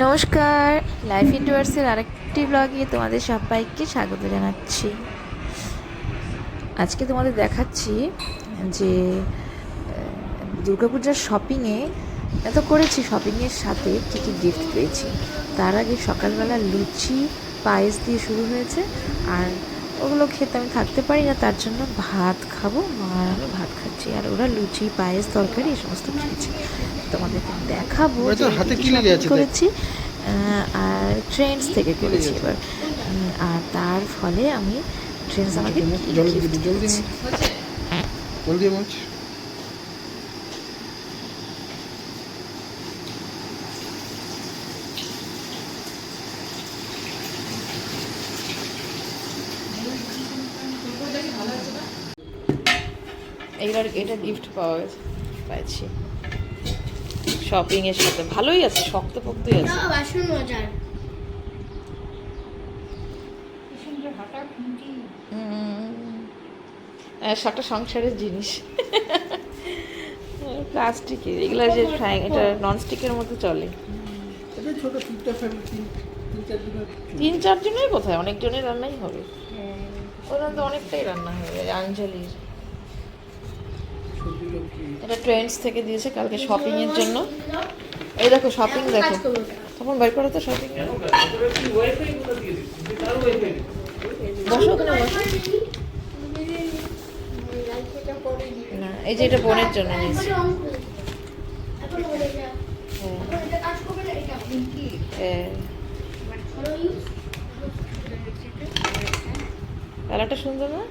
নমস্কার, লাইফ ইন্টুয়ার্সের আরেকটি ব্লগে তোমাদের সবাইকে স্বাগত জানাচ্ছি। আজকে তোমাদের দেখাচ্ছি যে দুর্গাপূজার শপিংয়ে এত করেছি, শপিংয়ের সাথে কী কী গিফট পেয়েছি। তার আগে সকালবেলা লুচি পায়েস দিয়ে শুরু হয়েছে, আর ওগুলো খেতে আমি থাকতে পারি না, তার জন্য ভাত খাবো। আর আমি ভাত খাচ্ছি, আর ওরা লুচি পায়েস তরকারি এই সমস্ত খেয়েছি। তোমাদেরকে দেখাবো করেছি। আর ট্রেন্ডস থেকে করেছি এবার, আর তার ফলে আমি ট্রেন্ডস আমাকে গিফট দিয়েছি। এইবার এটা গিফট পাচ্ছি শপিং এর সাথে। ভালোই আছে, শক্তপোক্তই আছে। একটা সংসারের জিনিস, প্লাস্টিকের এগুলা, যে এটা ননস্টিকের মধ্যে চলে। তিন চার জনের কোথায়, অনেক জনের রান্নাই হবে। ওরা তো অনেকটাই রান্না হবে। আঞ্জলির এটা ট্রেন্ডস থেকে দিয়েছে কালকে শপিং এর জন্য। এই দেখো শপিং, দেখো তখন বের করো তো শপিং। বসো ওখানে, বসো না। এই যে এটা বোনের জন্য নিয়েছি। কালারটা সুন্দর না?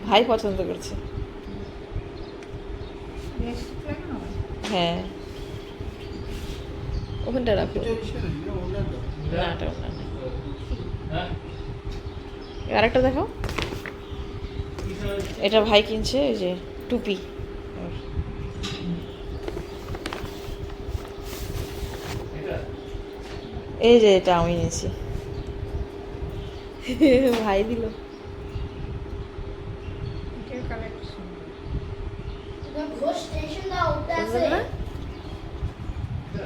ভাই পছন্দ করছে। হ্যাঁ, ওখানটা রাখো। আরেকটা দেখাও। এটা ভাই কিনছে, এই যে টুপি। এই যে এটা আমি নিয়েছি, ভাই দিল।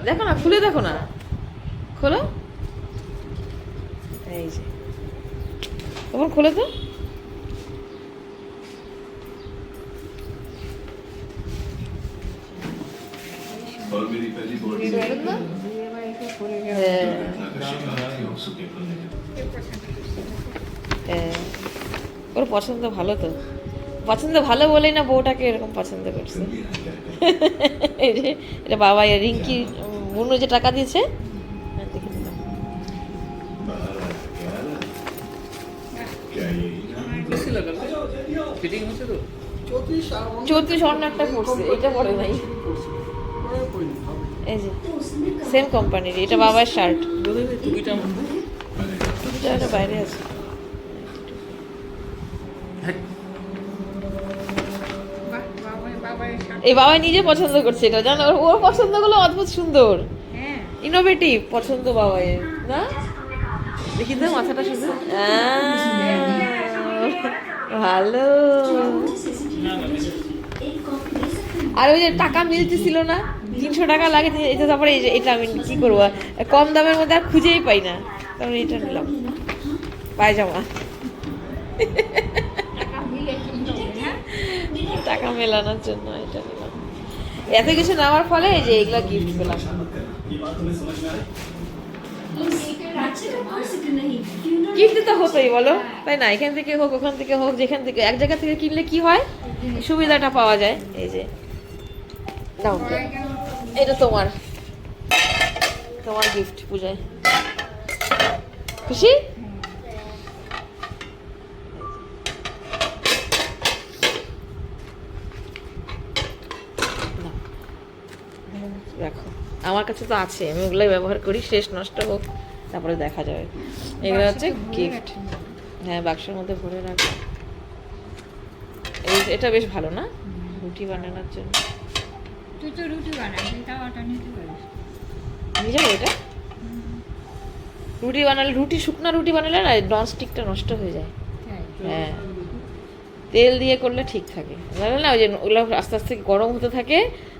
দেখো না, খুলে দেখো না, খোলো। এই যে তখন খোলো তো। ওর পছন্দ ভালো তো, পছন্দ ভালো বলেই না বউটাকে এরকম পছন্দ করছে। এই যে এটা বাবা রিঙ্কি বুনু যে টাকা দিয়েছে, চৌত্রিশ অন্য একটা পড়ছে, এটা পরে নাই। এই যে সেম কোম্পানির, এটা বাবার শার্ট, টুপিটা বাইরে আছে। এই বাবা নিজে পছন্দ করছে এটা, জানো? ওর পছন্দগুলো অদ্ভুত সুন্দর, ইনোভেটিভ পছন্দ বাবাইয়ের না। দেখি তো মাথাটা শুধু ভালো। আর ওই যে টাকা মিলতেছিল না, 300 টাকা লাগে, এটা তারপরে এটা আমি কি করবো, কম দামের মধ্যে আর খুঁজেই পাই না, তারপরে এটা নিলাম পায়জামা। টাকা মেলানোর জন্য এটা নিলাম। এত কিছু নেওয়ার ফলে এই যে এগুলা গিফট পেলাম। গিফট তো হতোই, বলো তাই না? এখান থেকে হোক, ওখান থেকে হোক, যেখান থেকে, এক জায়গা থেকে কিনলে কি হয়, সুবিধাটা পাওয়া যায়। এই যে দাও, এটা তোমার গিফট পূজায়। খুশি? দেখো আমার কাছে তো আছে, আমি ওগুলোই ব্যবহার করি, শেষ নষ্ট হোক তারপরে দেখা যাবে। এগুলো হচ্ছে গিফট। হ্যাঁ, বাক্সের মধ্যে ভরে রাখো। এটা বেশ ভালো না, রুটি বানানোর জন্য। তুই তো রুটি বানাবি, তাওয়াটা নিতে পারিস। নিয়ে যাবো এটা। রুটি বানালে, শুকনো রুটি বানালে না ননস্টিকটা নষ্ট হয়ে যায়। হ্যাঁ, তেল দিয়ে করলে ঠিক থাকে, জানো না? ওই যে ওগুলো আস্তে আস্তে গরম হতে থাকে,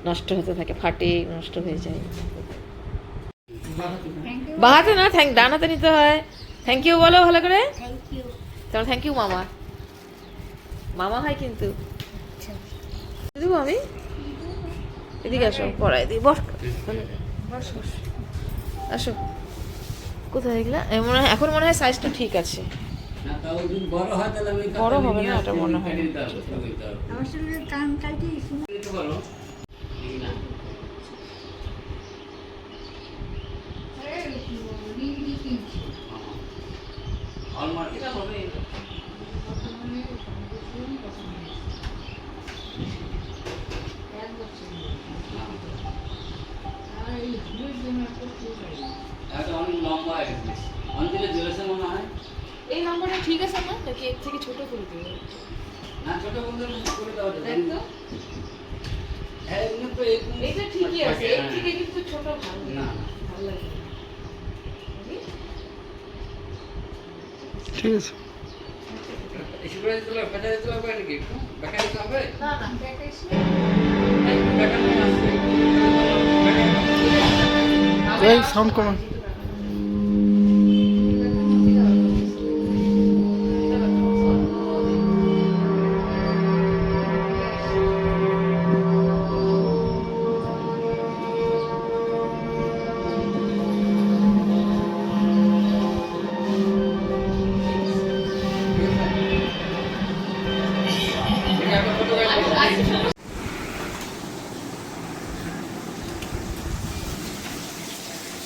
নষ্ট হতে থাকে, ফাটে নষ্ট হয়ে যায়। বাহাতে না, ডানাতে নিতে হয়। থ্যাংক ইউ বলো ভালো করে। তোমার থ্যাংক ইউ মামা, মামা হয় কিন্তু। দেবো আমি, এদিকে আসো, পড়াই দিই। বস বস বস, আসো। কোথায় এগুলা? এখন মনে হয় সাইজটা ঠিক আছে। বড় হবে না এটা মনে হয়। এই নাম্বারটা ঠিক আছে না, নাকি এর থেকে ছোট করে দেবো? না, ছোট করে দাও। এটা ঠিকই আছে, এর থেকে কিন্তু ছোট ভালো না, ভালো লাগে। ঠিক আছে। সাউন্ড কমা।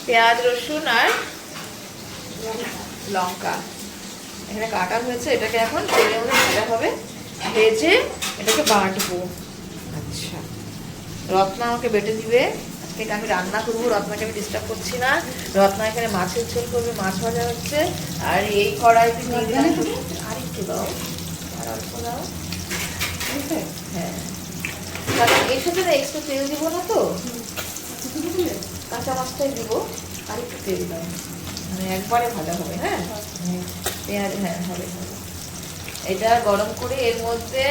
পেঁয়াজ, রসুন আর লঙ্কা এখানে কাটা হয়েছে। এটাকে এখন তেলের মধ্যে ভাজা হবে, ভেজে এটাকে বাটবো। আচ্ছা, রত্না আমাকে বেটে দিবে। আজকে আমি রান্না করবো, রত্নাকে আমি ডিস্টার্ব করছি না। রত্না এখানে মাছের ঝোল করবে, মাছ ভাজা হচ্ছে। আর এই কড়াইতে আর একটু দাও, আর অল্প দাও। হ্যাঁ, কারণ এর সাথে না এক্সট্রা তেল দিব না তো, কাঁচা মাছটাই দিব। আর একটু তেল দাও, মানে একবারে ভাজা হবে। হ্যাঁ, পেঁয়াজ, হ্যাঁ হবে হবে। এটা গরম করে এর মধ্যে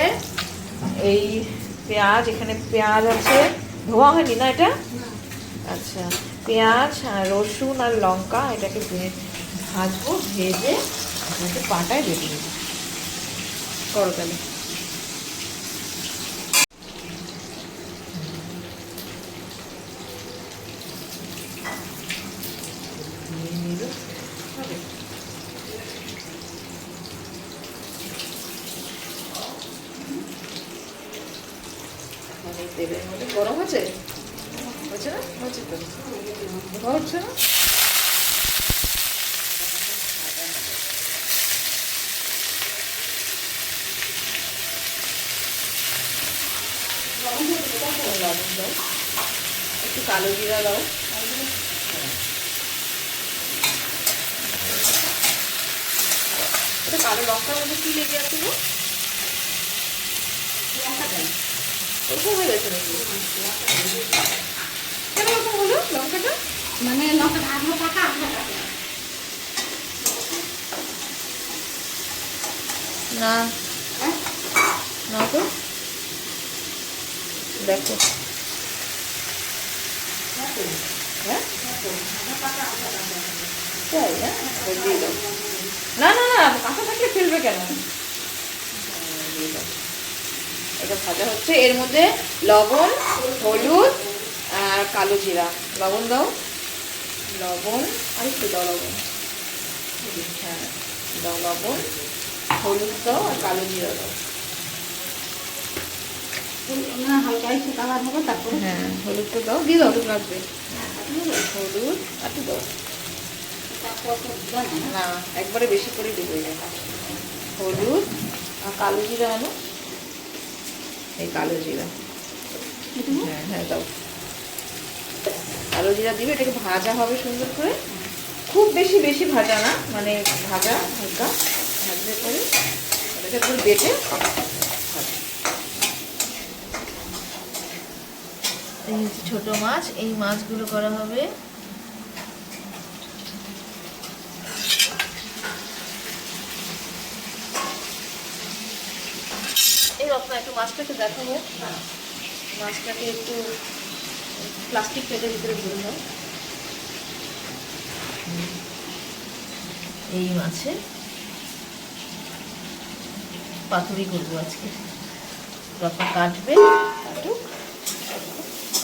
এই পেঁয়াজ, এখানে পেঁয়াজ আছে, ধোয়া হয়নি না এটা? আচ্ছা, পেঁয়াজ, রসুন আর লঙ্কা এটাকে ভাজবো, ভেজে এটাকে পাটায় বেটে দেবো। করো তাহলে। তেলের মধ্যে গরম হচ্ছে, হচ্ছে না? হচ্ছে তো, হচ্ছে না? একটু কালো জিরা দাও। এটা কালো লঙ্কার মধ্যে কি লেগে আছে গো? ওরকম হয়ে গেছে নাকি? কেন ওরকম হলো লঙ্কাটা? মানে লঙ্কাটা আধা পাকা আধা কাঁচা না? না তো, দেখো। না না না, কাঁচা থাকলে ফেলবে কেন? এটা ভাজা হচ্ছে, এর মধ্যে লবণ, হলুদ আর কালো জিরা। লবণ দাও, লবণ আর একটু দাও লবণ। হ্যাঁ দাও লবণ, হলুদ দাও আর কালো জিরা দাও। হালকা একটু কালার হবে, তারপরে হ্যাঁ হলুদটা দাও, দিয়ে দাও, হলুদ লাগবে। হলুদ আর একটু দাও, না একবারে বেশি করে দেবে। হলুদ আর কালো জিরা আনো, এই কালো জিরা। হ্যাঁ হ্যাঁ দাও, কালো জিরা দিবে। এটাকে ভাজা হবে সুন্দর করে, খুব বেশি বেশি ভাজা না, মানে ভাজা হালকা ভাজলে করে এটাকে একটু বেটে। এই ছোট মাছ, এই মাছগুলো করা হবে। এই রত্না একটু মাছটাকে দেখাবো, মাছটাকে একটু প্লাস্টিক প্লেটের ভিতরে ভরে দাও। এই মাছে পাতুরি করবো আজকে। রপা কাটবে।